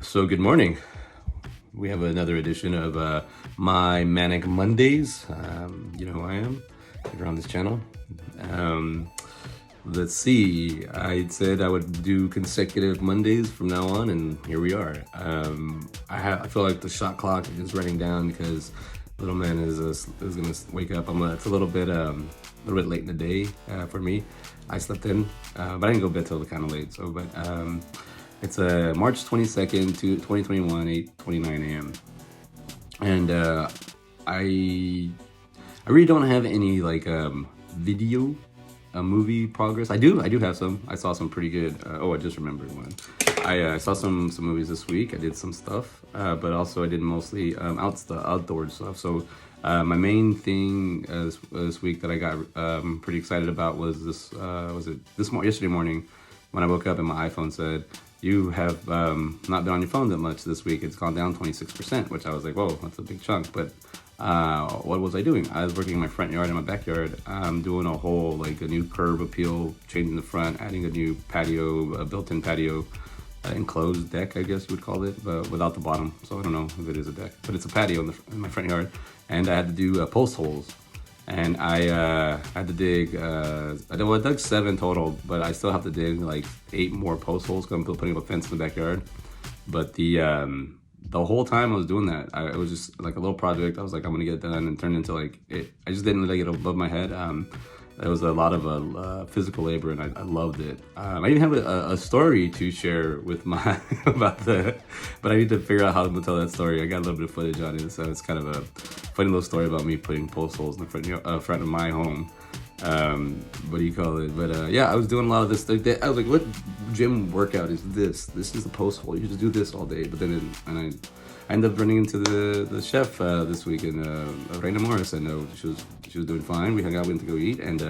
So good morning. We have another edition of my Manic Mondays. You know who I am. If you're on this channel. Let's see. I said I would do consecutive Mondays from now on, and here we are. I feel like the shot clock is running down because little man is gonna wake up. It's a little bit late in the day for me. I slept in, but I didn't go to bed till kind of late. So, but it's March 22nd to 2021, 8:29 a.m. And I really don't have any like video movie progress. I do have some. I saw some pretty good. I just remembered one. I saw some movies this week. I did some stuff, but also I did mostly outdoor stuff. So my main thing this week that I got pretty excited about was yesterday morning when I woke up and my iPhone said, "You have not been on your phone that much this week. It's gone down 26%," which I was like, "Whoa, that's a big chunk." But what was I doing? I was working in my front yard and my backyard, doing a whole like a new curb appeal, changing the front, adding a new patio, a built-in patio, enclosed deck, I guess you would call it, but without the bottom. So I don't know if it is a deck, but it's a patio in my front yard, and I had to do post holes. And I had to dig, I dug 7 total, but I still have to dig like 8 more post holes because I'm putting up a fence in the backyard. But the whole time I was doing that, it was just like a little project. I was like, I'm gonna get it done, and turned into like it. I just didn't let it get above my head. There was a lot of physical labor, and I loved it. I even have a story to share with my about but I need to figure out how to tell that story. I got a little bit of footage on it, so it's kind of a funny little story about me putting post holes in the front of my home. What do you call it? But yeah, I was doing a lot of this. I was like, what gym workout is this? This is the post hole. You just do this all day. But then I ended up running into the chef this week, and Raina Morris. I know she was doing fine. We hung out, went to go eat, and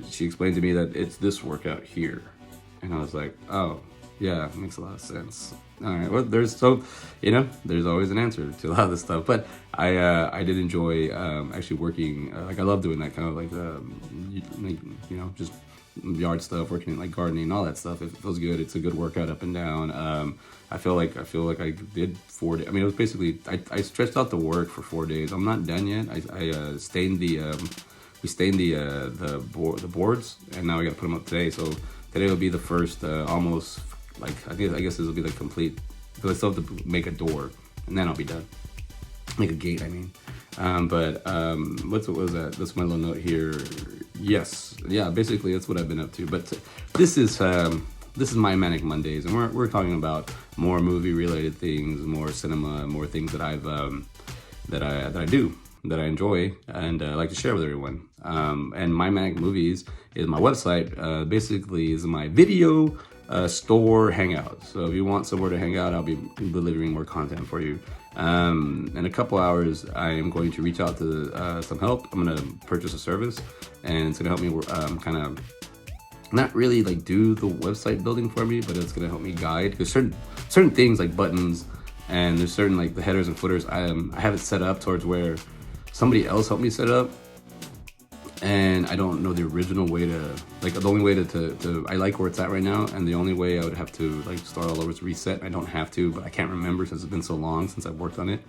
she explained to me that it's this workout here, and I was like, oh yeah, it makes a lot of sense. All right, well, there's always an answer to a lot of this stuff, but I did enjoy actually working. Like I love doing that kind of like just yard stuff, working like gardening and all that stuff. It feels good. It's a good workout up and down. I feel like I did 4 days. I mean, it was basically I stretched out the work for 4 days. I'm not done yet. I stained we stained the boards, and now we got to put them up today. So today will be the first almost. Like I guess this will be the complete, but I still have to make a door, and then I'll be done. Make a gate, I mean. What was that? That's my little note here. Yes, yeah. Basically, that's what I've been up to. But this is my Manic Mondays, and we're talking about more movie related things, more cinema, more things that that I do, that I enjoy, and like to share with everyone. And my Manic Movies is my website. Basically, is my video store hangout. So if you want somewhere to hang out, I'll be delivering more content for you. In a couple hours, I am going to reach out to some help. I'm going to purchase a service, and it's going to help me kind of not really like do the website building for me, but it's going to help me guide, because certain things like buttons, and there's certain like the headers and footers, I have it set up towards where somebody else helped me set up, and I don't know the original way to, like the only way to I like where it's at right now, and the only way I would have to like start all over is reset. I don't have to, but I can't remember since it's been so long since I've worked on it.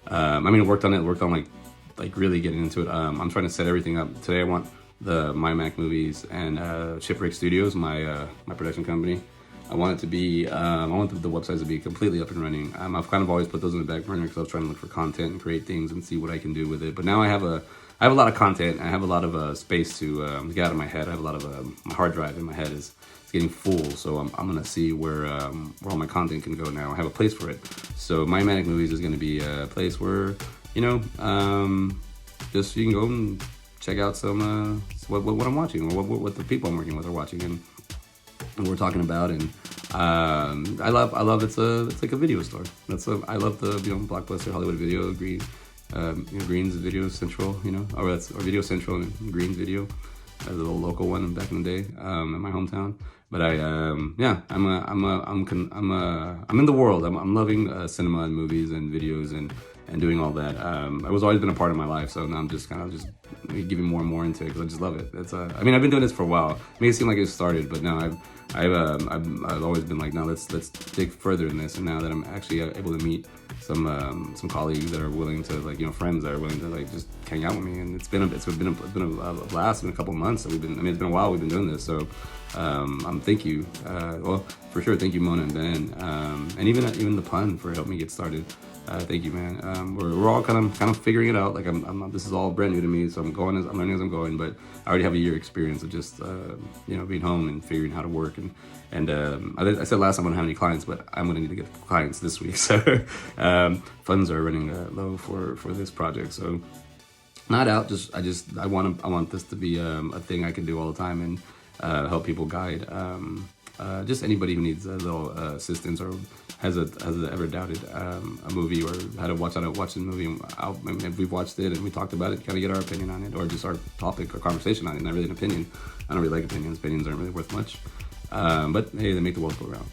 I mean, worked on like really getting into it. I'm trying to set everything up. Today I want my Mac Movies and Shipwreck Studios, my production company. I want it to be, I want the websites to be completely up and running. I've kind of always put those in the back burner because I was trying to look for content and create things and see what I can do with it. But now I have a lot of content. I have a lot of space to get out of my head. I have a lot of my hard drive in my head is getting full. So I'm gonna see where all my content can go now. I have a place for it. So my Manic Movies is gonna be a place where just you can go and check out some what I'm watching, or what the people I'm working with are watching, and we're talking about. And I love it's like a video store. I love the Blockbuster, Hollywood Video, Green's Video Central, or Video Central and Green's Video, the little local one back in the day in my hometown. But I'm in the world. I'm loving cinema and movies and videos and doing all that. It was always been a part of my life, so now I'm just kind of giving more and more into it because I just love it. I've been doing this for a while. It may seem like it started, but now I've always been like, no, let's dig further in this. And now that I'm actually able to meet some colleagues that are willing to, like, friends that are willing to, like, just hang out with me, and it's been a blast in a couple months that we've been. I mean, it's been a while we've been doing this, so thank you. Well, for sure, thank you, Mona and Ben, and even the pun for helping me get started. Thank you, man. We're all kind of figuring it out. Like, this is all brand new to me, so I'm learning as I'm going. But I already have a year experience of just being home and figuring how to work. And I said last time I don't have any clients, but I'm gonna need to get clients this week. So funds are running low for this project. So not out. I want this to be a thing I can do all the time and help people guide. Just anybody who needs a little assistance or has ever doubted a movie or how to watch the movie. And we've watched it and we talked about it, kind of get our opinion on it, or just our topic or conversation on it. Not really an opinion. I don't really like opinions. Opinions aren't really worth much. But hey, they make the world go round.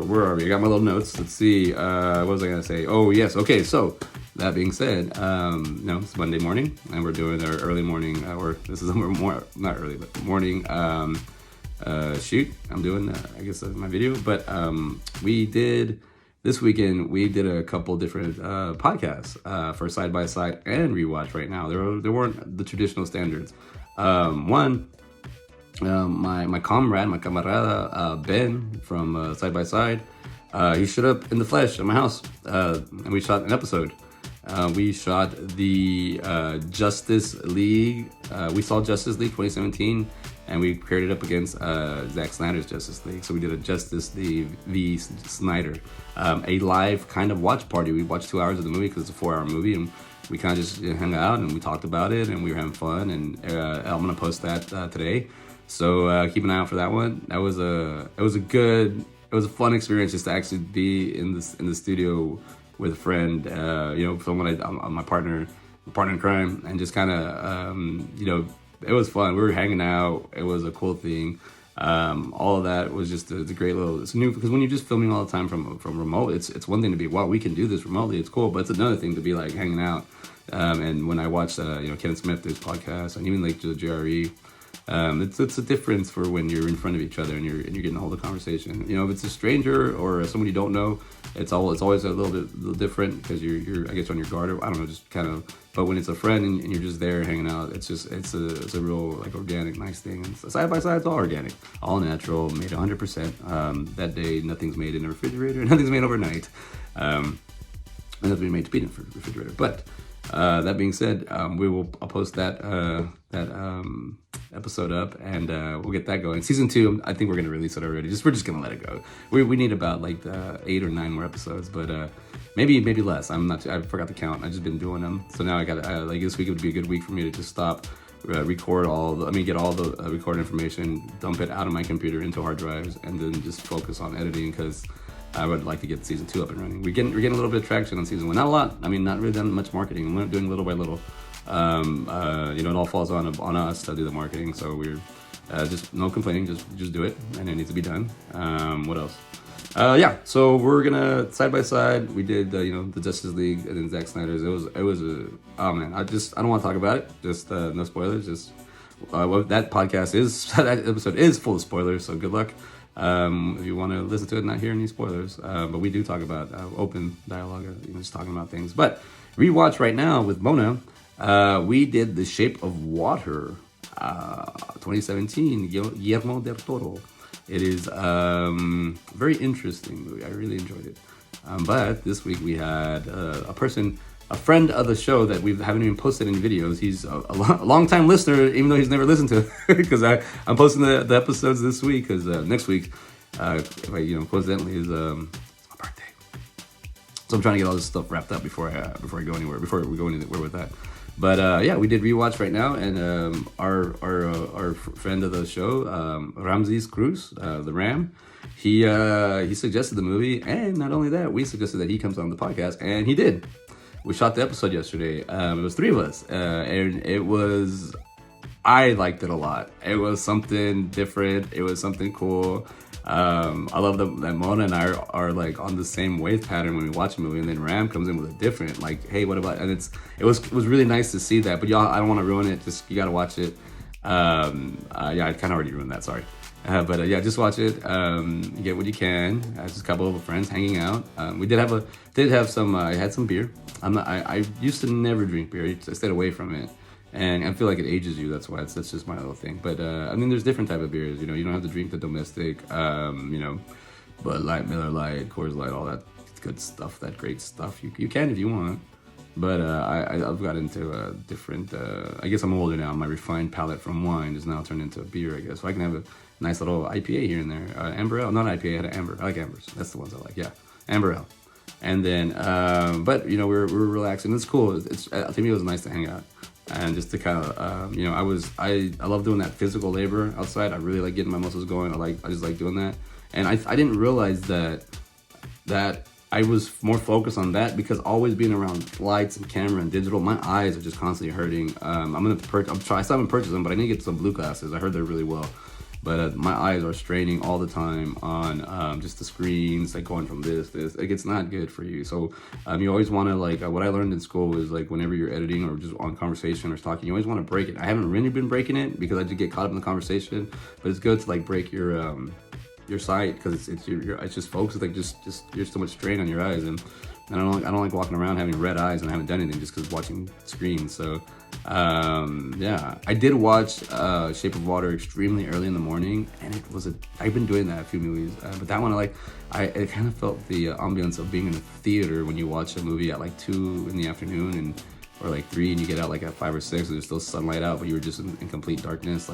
Where are we? I got my little notes. Let's see. What was I gonna say? Oh yes. Okay. So that being said, it's Monday morning and we're doing our early morning, or this is more not early, but morning. Shoot, I'm doing my video, but this weekend we did a couple different podcasts for Side by Side and Rewatch. Right now there weren't the traditional standards. One, my comrade, my camarada, Ben from Side by Side, he showed up in the flesh at my house, and we shot an episode. We shot the Justice League. We saw Justice League 2017, and we paired it up against Zack Snyder's Justice League. So we did a Justice League v. Snyder, a live kind of watch party. We watched 2 hours of the movie because it's a 4-hour movie, and we kind of just hung out and we talked about it, and we were having fun. And I'm gonna post that today. So keep an eye out for that one. It was a fun experience just to actually be in the studio with a friend, someone my partner in crime, and just kind of, it was fun. We were hanging out. It was a cool thing. All of that was just a great it's new, because when you're just filming all the time from remote, it's one thing to be, wow, we can do this remotely. It's cool, but it's another thing to be like hanging out. And when I watched, Ken Smith, his podcast, and even like the JRE, it's a difference for when you're in front of each other and you're getting a hold of the conversation. If it's a stranger or someone you don't know, it's always a little different because you're I guess on your guard, or I don't know, just kind of. But when it's a friend and you're just there hanging out, it's a real, like, organic, nice thing. And Side by Side, it's all organic, all natural, made 100%. That day, nothing's made in a refrigerator, nothing's made overnight, and nothing's made to be in a refrigerator. But that being said, I'll post that episode up, and we'll get that going. Season 2, I think we're gonna release it already. We're just gonna let it go. We need about like 8 or 9 more episodes, but maybe less. I forgot to count. I've just been doing them, so now I got like this week would be a good week for me to just stop, get all the recorded information, dump it out of my computer into hard drives, and then just focus on editing, because I would like to get season 2 up and running. We're getting a little bit of traction on season 1. Not a lot. I mean, not really done much marketing. We're doing little by little. It all falls on us to do the marketing. So we're just no complaining. Just do it, and it needs to be done. What else? So we're gonna Side by Side. We did the Justice League and then Zack Snyder's. It was oh man. I don't want to talk about it. Just no spoilers. Just that podcast that episode is full of spoilers. So good luck. If you want to listen to it, not hear any spoilers, but we do talk about open dialogue, just talking about things. But rewatch right now with Mona, we did The Shape of Water, 2017, Guillermo del Toro. It is a very interesting movie. I really enjoyed it. But this week we had a friend of the show that we haven't even posted any videos. He's a long-time listener, even though he's never listened to it, because I'm posting the episodes this week, because next week, coincidentally, is my birthday. So I'm trying to get all this stuff wrapped up before I go anywhere, before we go anywhere with that. But we did rewatch right now, and our friend of the show, Ramses Cruz, the Ram, he suggested the movie, and not only that, we suggested that he comes on the podcast, and he did. We shot the episode yesterday. It was 3 of us, and I liked it a lot. It was something different. It was something cool. I love that Mona and I are like on the same wave pattern when we watch a movie, and then Ram comes in with a different, like, hey, what about? And it was really nice to see that. But y'all, I don't want to ruin it. Just, you gotta watch it. Yeah, I kind of already ruined that. Sorry. But just watch it. You get what you can. Just a couple of friends hanging out. We did have some. I had some beer. I used to never drink beer. I stayed away from it, and I feel like it ages you. That's why. That's just my little thing. But I mean, there's different type of beers. You don't have to drink the domestic. Bud Light, Miller Light, Coors Light, all that good stuff. That great stuff. You can if you want. But I've got into a different. I guess I'm older now. My refined palate from wine is now turned into a beer. I guess so I can have a nice little IPA here and there. Amber Ale, not IPA. I had an amber. I like ambers. That's the ones I like. Yeah, amber ale. And then, but we're relaxing. It's cool. To me, it was nice to hang out and just to kind of, I love doing that physical labor outside. I really like getting my muscles going. I just like doing that. And I didn't realize that I was more focused on that because always being around lights and camera and digital, my eyes are just constantly hurting. I still haven't purchased them, but I need to get some blue glasses. I heard they're really well. But my eyes are straining all the time on just the screens, like going from this. Like, it's not good for you. So you always want to, what I learned in school is, whenever you're editing or just on conversation or talking, you always want to break it. I haven't really been breaking it because I just get caught up in the conversation. But it's good to, break your sight because it's just focused. Just there's so much strain on your eyes, and I don't like walking around having red eyes and I haven't done anything just because watching screens. So I did watch Shape of Water extremely early in the morning, and I've been doing that a few movies, but that one I kind of felt the ambiance of being in a theater when you watch a movie at 2 in the afternoon or 3 and you get out at 5 or 6 and there's still sunlight out, but you were just in complete darkness.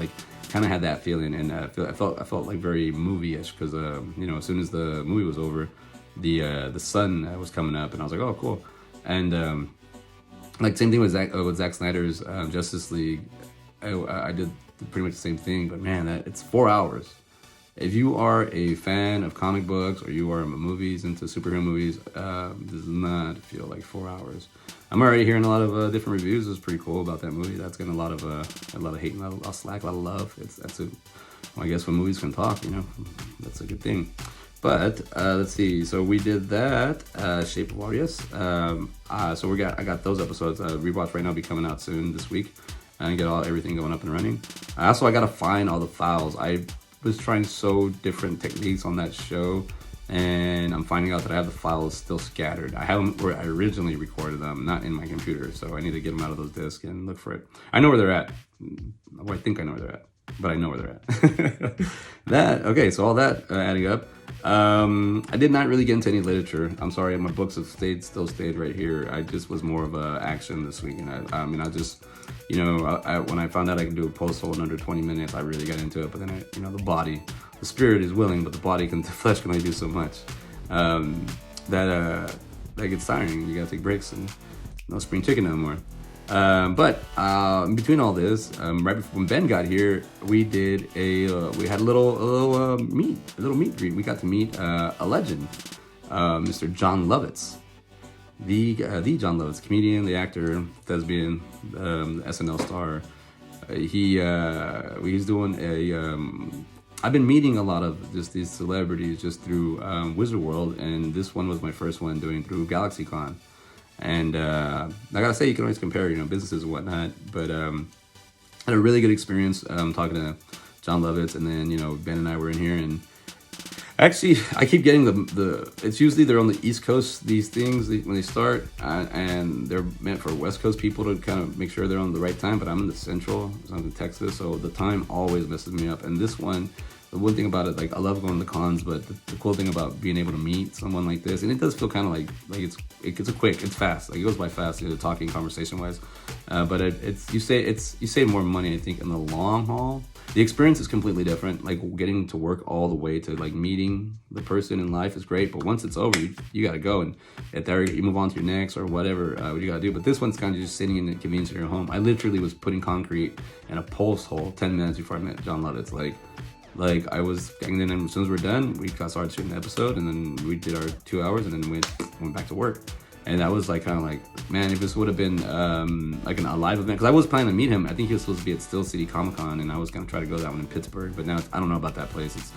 Kind of had that feeling, and I felt very movie-ish because as soon as the movie was over, the sun was coming up, and I was like, oh, cool. And same thing with Zack Snyder's Justice League. I did pretty much the same thing, but man, it's 4 hours. If you are a fan of comic books or you are movies into superhero movies, does not feel like 4 hours. I'm already hearing a lot of different reviews. It's pretty cool about that movie. That's getting a lot of hate, a lot of slack, a lot of love. I guess when movies can talk, that's a good thing. But let's see. So we did that. Shape of Water, yes. So I got those episodes. Rewatch right now will be coming out soon this week, and get everything going up and running. I gotta find all the files. I was trying different techniques on that show, and I'm finding out that I have the files still scattered. I have them where I originally recorded them, not in my computer. So I need to get them out of those discs and look for it. I know where they're at. Well, I think I know where they're at, but I know where they're at. Okay, so all that adding up. I did not really get into any literature. I'm sorry, my books have still stayed right here. I just was more of a action this week, and I just, when I found out I could do a post hole in under 20 minutes, I really got into it. But then the spirit is willing, but the flesh can only do so much. That gets tiring. You gotta take breaks, and no spring chicken no more. But in between all this, right before when Ben got here, we did we had a little meet greet. We got to meet a legend, Mr. Jon Lovitz, the Jon Lovitz, comedian, the actor, thespian, SNL star. He's doing I've been meeting a lot of these celebrities just through Wizard World, and this one was my first one doing through GalaxyCon. And I gotta say, you can always compare, businesses and whatnot. But I had a really good experience talking to Jon Lovitz, and then Ben and I were in here, and actually I keep getting it's usually they're on the East Coast, these things when they start, and they're meant for West Coast people to kind of make sure they're on the right time. But I'm in the Central, so I'm in Texas, so the time always messes me up. And this one, the one thing about it, I love going to cons, but the cool thing about being able to meet someone like this, and it does feel kind of it's fast. It goes by fast, talking conversation wise. But you save more money, I think, in the long haul. The experience is completely different. Getting to work all the way to meeting the person in life is great, but once it's over, you gotta go, and you move on to your next or whatever what you gotta do. But this one's kind of just sitting in the convenience of your home. I literally was putting concrete in a post hole 10 minutes before I met Jon Lovitz. I was, and then as soon as we're done, we started shooting the episode, and then we did our 2 hours, and then went back to work. And I was like, kind of like, man, if this would have been like a live event, because I was planning to meet him. I think he was supposed to be at Steel City Comic Con, and I was gonna try to go to that one in Pittsburgh. But now I don't know about that place. It's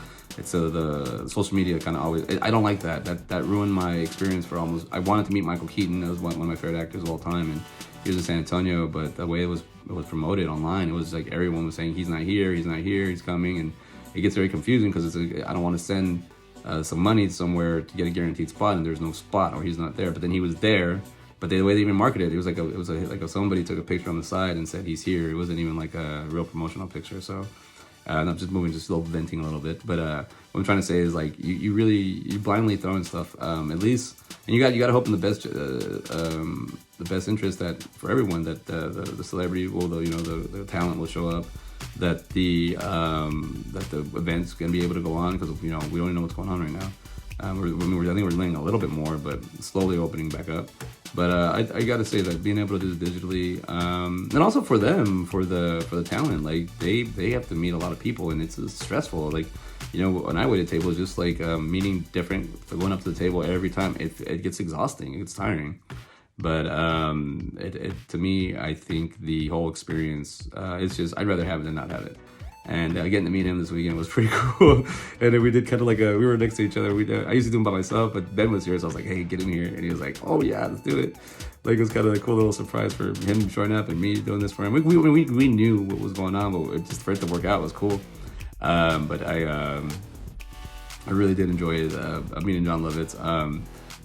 the social media kind of always. I don't like that. That ruined my experience for almost. I wanted to meet Michael Keaton. That was one of my favorite actors of all time, and he was in San Antonio. But the way it was promoted online, it was like everyone was saying he's not here, he's coming, and it gets very confusing because I don't want to send some money somewhere to get a guaranteed spot, and there's no spot, or he's not there. But then he was there. But the way they even marketed it, it was like somebody took a picture on the side and said he's here. It wasn't even like a real promotional picture. So and I'm just venting a little bit. But what I'm trying to say is like you blindly throwing stuff. At least, and you got to hope in the best interest that for everyone that the celebrity will, the talent will show up, that the event's gonna be able to go on, because we don't even know what's going on right now. I think we're learning a little bit more, but slowly opening back up. But I got to say that being able to do this digitally, and also for them, for the talent, like they have to meet a lot of people, and it's stressful. Like, an I waited table is just like meeting different, going up to the table every time. It gets exhausting. It gets tiring. But to me, I think the whole experience, it's just, I'd rather have it than not have it. And getting to meet him this weekend was pretty cool. And then we did kind of like we were next to each other. I used to do them by myself, but Ben was here, so I was like, hey, get in here. And he was like, oh yeah, let's do it. Like, it was kind of a cool little surprise for him showing up and me doing this for him. We knew what was going on, but just for it to work out was cool. But I really did enjoy it. Meeting John Lovitz.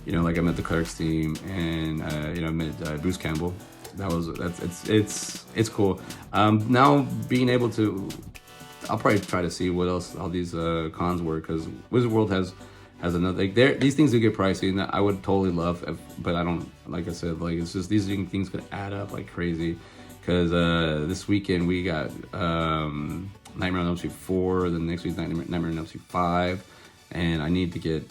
Like I met the Clerks team, and I met Bruce Campbell. It's cool. Now being able to, I'll probably try to see what else all these cons were, because Wizard World has another, like, these things do get pricey, and I would totally love but I don't, like I said, like, it's just these things could add up like crazy, because this weekend we got Nightmare on Elm Street 4, then next week's Nightmare on Elm Street 5, and I need to get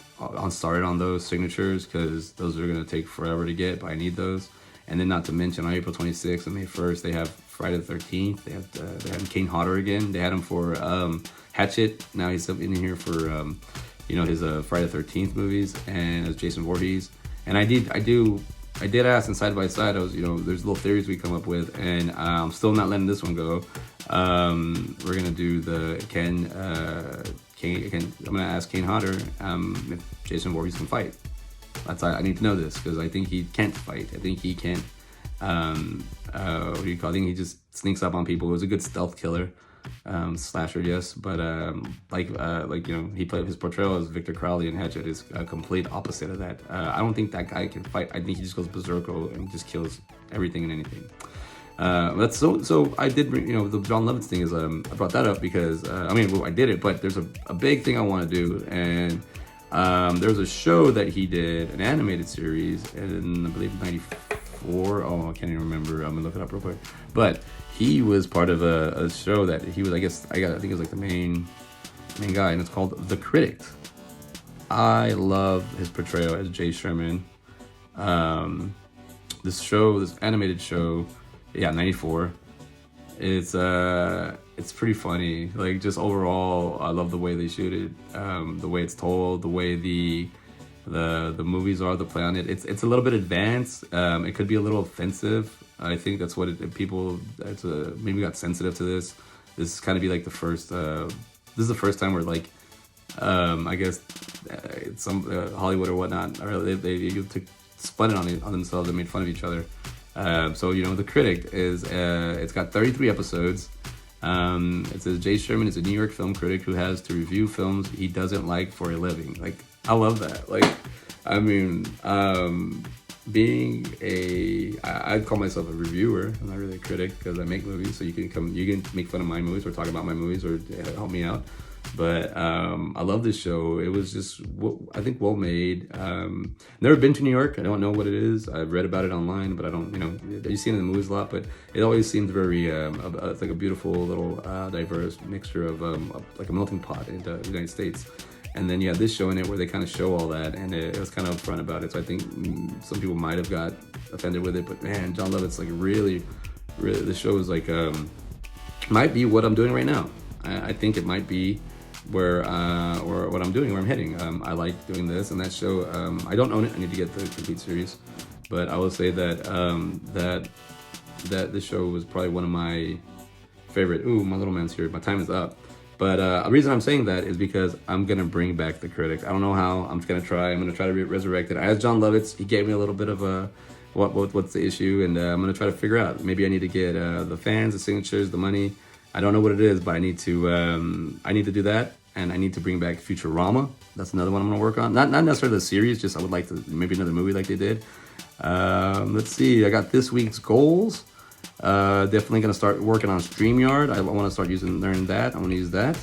started on those signatures, because those are going to take forever to get, but I need those. And then, not to mention, on April 26th and May 1st, they have Friday the 13th. They have Kane Hodder again. They had him for Hatchet. Now he's in here for his Friday the 13th movies, and as Jason Voorhees. And I did ask in Side by Side. There's little theories we come up with, and I'm still not letting this one go. We're gonna do the Kane. I'm gonna ask Kane Hodder if Jason Voorhees can fight. I need to know this, because I think he can't fight. I think he can't. What do you call it? I think he just sneaks up on people. It was a good stealth killer, slasher, yes. But he played his portrayal as Victor Crowley in Hatchet is a complete opposite of that. I don't think that guy can fight. I think he just goes berserko and just kills everything and anything. That's so. I did, the John Lovitz thing is. I brought that up because I did it, but there's a big thing I want to do, and. There was a show that he did, an animated series, in I believe '94. Oh, I can't even remember. I'm gonna look it up real quick. But he was part of a show that he was. I think it was like the main guy, and it's called The Critic. I love his portrayal as Jay Sherman. This animated show, '94. It's pretty funny. Like, just overall, I love the way they shoot it, the way it's told, the way the movies are, the play on it. It's a little bit advanced. It could be a little offensive. I think that's what maybe got sensitive to this. This is kind of be like the first. This is the first time where, like, I guess some Hollywood or whatnot, or they spun it on themselves and made fun of each other. So The Critic is it's got 33 episodes. It says Jay Sherman is a New York film critic who has to review films he doesn't like for a living. Like, I love that. Like, I'd call myself a reviewer. I'm not really a critic, because I make movies. So you can make fun of my movies or talk about my movies or help me out. But I love this show. It was just, I think, well made. Never been to New York. I don't know what it is. I've read about it online, but I don't, you see it in the movies a lot, but it always seems very, it's like a beautiful little diverse mixture of like a melting pot in the United States. And then you have this show in it where they kind of show all that, and it was kind of upfront about it. So I think some people might have got offended with it, but man, John Lovitz, like, really, the show is like, might be what I'm doing right now. I think it might be where or what I'm doing, where I'm heading. I like doing this and that show. I don't own it. I need to get the complete series. but I will say that that this show was probably one of my favorite. Ooh, my little man's here. My time is up. But the reason I'm saying that is because I'm gonna bring back the critic. I don't know how. I'm just gonna try. I'm gonna try to resurrect it. I asked John Lovitz. He gave me a little bit of a what's the issue, and I'm gonna try to figure out. Maybe I need to get the fans, the signatures, the money. I don't know what it is, but I need to do that, and I need to bring back Futurama. That's another one I'm gonna work on. Not necessarily the series. Just I would like to maybe another movie like they did. Let's see. I got this week's goals. Definitely gonna start working on StreamYard. I want to start learning that. I want to use that.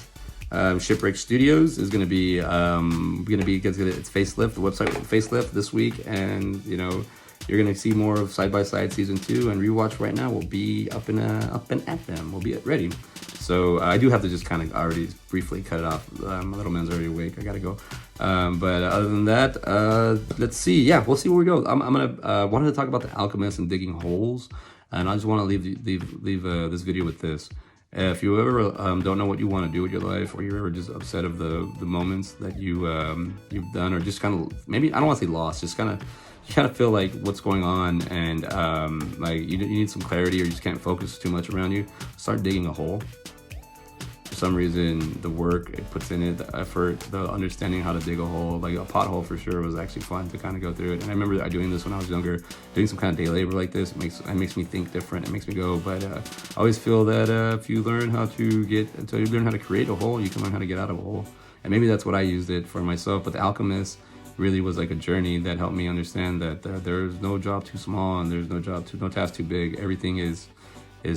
Shipwreck Studios is gonna be gets its facelift. The website facelift this week, and you're gonna see more of Side by Side season 2, and Rewatch right now will be up and at them. We'll be ready. So I do have to just kind of already briefly cut it off. My little man's already awake. I gotta go. But other than that, let's see. Yeah, we'll see where we go. I'm gonna wanted to talk about The Alchemist and digging holes. And I just want to leave this video with this. If you ever don't know what you want to do with your life, or you're ever just upset of the moments that you've done, or just kind of maybe, I don't want to say lost, just kind of feel like what's going on, and like you need some clarity, or you just can't focus too much around you, start digging a hole. For some reason, the work it puts in it, the effort, the understanding how to dig a hole, like a pothole for sure, was actually fun to kind of go through it. And I remember doing this when I was younger, doing some kind of day labor like this. It makes me think different. It makes me go. But I always feel that if you learn how to create a hole, you can learn how to get out of a hole. And maybe that's what I used it for myself. But The Alchemist really was like a journey that helped me understand that there's no job too small, and there's no task too big. Everything is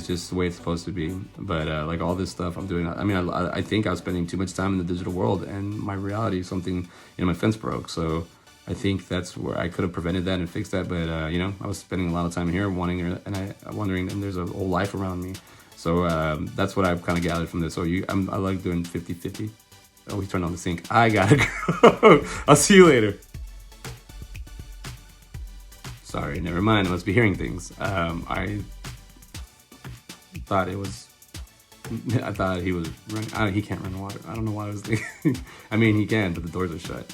just the way it's supposed to be. But like all this stuff I'm doing, I mean, I think I was spending too much time in the digital world, and my reality is something, my fence broke. So I think that's where I could have prevented that and fixed that. But I was spending a lot of time here wondering, and there's a whole life around me. So that's what I've kind of gathered from this. So I like doing 50-50. Oh, we turned on the sink. I gotta go. I'll see you later. Sorry, never mind. I must be hearing things. I thought he was running. He can't run water. I don't know why I was thinking. I mean, he can, but the doors are shut.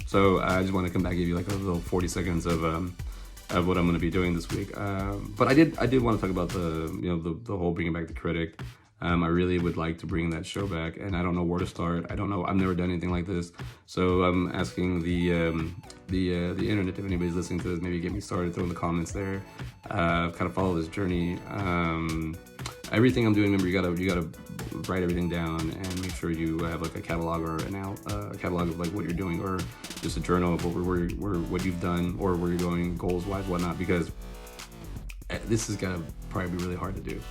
So I just want to come back and give you like a little 40 seconds of what I'm going to be doing this week. But I did want to talk about the whole bringing back the critic. I really would like to bring that show back, and I don't know where to start. I don't know. I've never done anything like this, so I'm asking the internet, if anybody's listening to this, maybe get me started. Throw in the comments there. Kind of follow this journey. Everything I'm doing, remember, you gotta write everything down and make sure you have like a catalog or a catalog of like what you're doing, or just a journal of what you've done, or where you're going, goals wise, whatnot. Because this is gonna probably be really hard to do.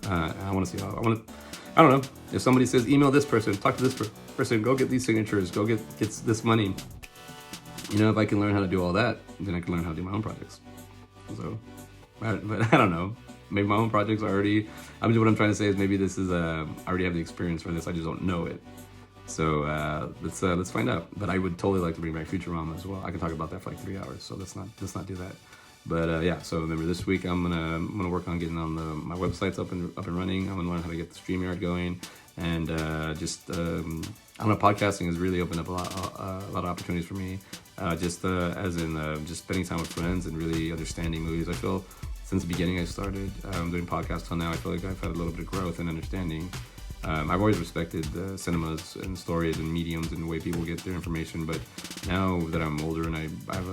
I want to see how. I don't know. If somebody says email this person, talk to this person, go get these signatures, go get this money. If I can learn how to do all that, then I can learn how to do my own projects. So, but I don't know. Maybe my own projects are already. What I'm trying to say is maybe this is I already have the experience for this. I just don't know it. So let's find out. But I would totally like to bring back Futurama as well. I can talk about that for like 3 hours. So let's not do that. But yeah, so remember, this week I'm gonna work on getting on my websites up and running. I'm gonna learn how to get the StreamYard going, and I don't know, podcasting has really opened up a lot of opportunities for me. Just spending time with friends and really understanding movies. I feel since the beginning I started doing podcasts till now, I feel like I've had a little bit of growth and understanding. I've always respected cinemas and stories and mediums and the way people get their information, but now that I'm older and I have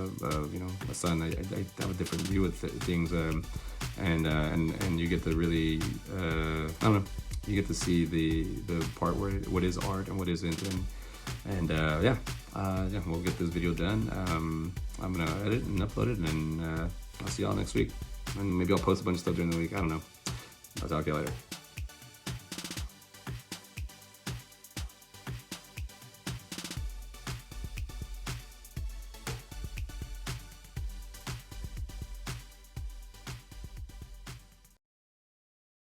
a son, I have a different view of things, and you get to really I don't know, you get to see the part where what is art and what isn't, and we'll get this video done. I'm gonna edit and upload it, and I'll see y'all next week, and maybe I'll post a bunch of stuff during the week. I don't know. I'll talk to you later.